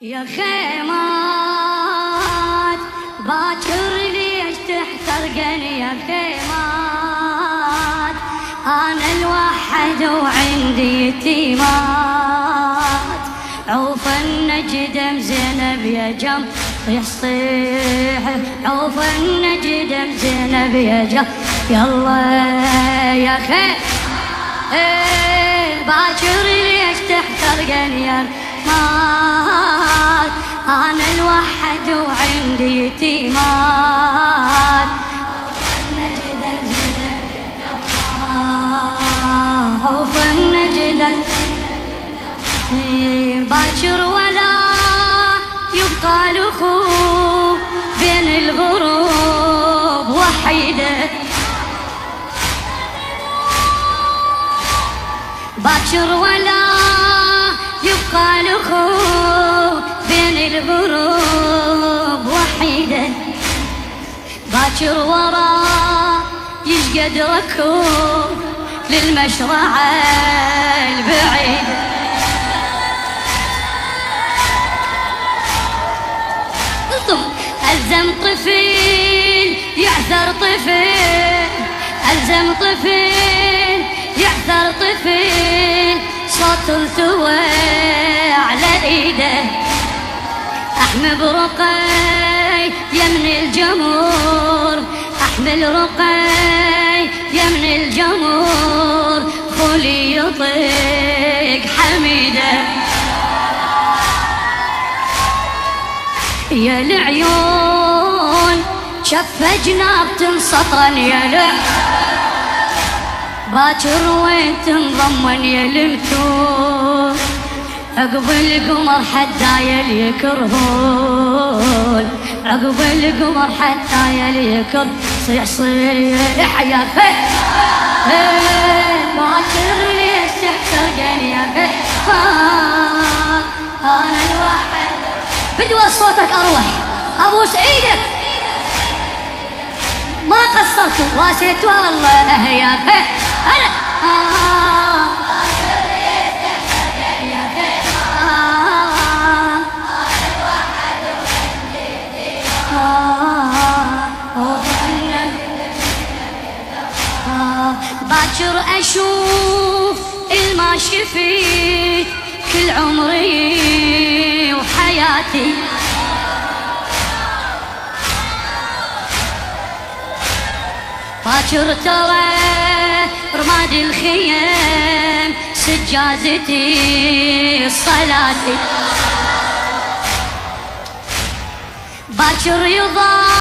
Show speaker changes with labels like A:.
A: يا خيمات باكر ليش تحترقني يا خيمات، انا الوحد وعندي يتيمات، عوف النجدم زينب يا جم يصيح، عوف النجدم زينب يا جم يلا يا خيمات باكر ليش تحترقني يا مات، أنا الوحد وعندي يتيمات، خوف النجدة باكر ولا يبقى الأخوة بين الغروب وحيدة، باكر ولا يبقى الأخوة بين الغروب وحيدة، باكر وراه يشقد ركوب للمشرعة البعيدة، ألزم طفل يعثر طفل، ألزم طفل يعثر طفل، صوت التوى على ايده، احمل رقي يمن الجمهور، احمل رقي يمن الجمهور، خولي يطيق حميده، يا العيون شف جناب تنسطن يا العيون، باكر وين تنضمن يا المتون، عقب القمر حتى يكرهون، عقب القمر حتى يكر صيح صيح يا خير، باكر ليش تحترقني يا خير، انا الواحد بدوى صوتك اروح ابوس ايدك ما قصرت واسيت والله يا خير، أنا باكر أشوف الما شفيت كل عمري وحياتي، باكر ترى رماد الخيم سجادتي صلاتي، باكر يضاع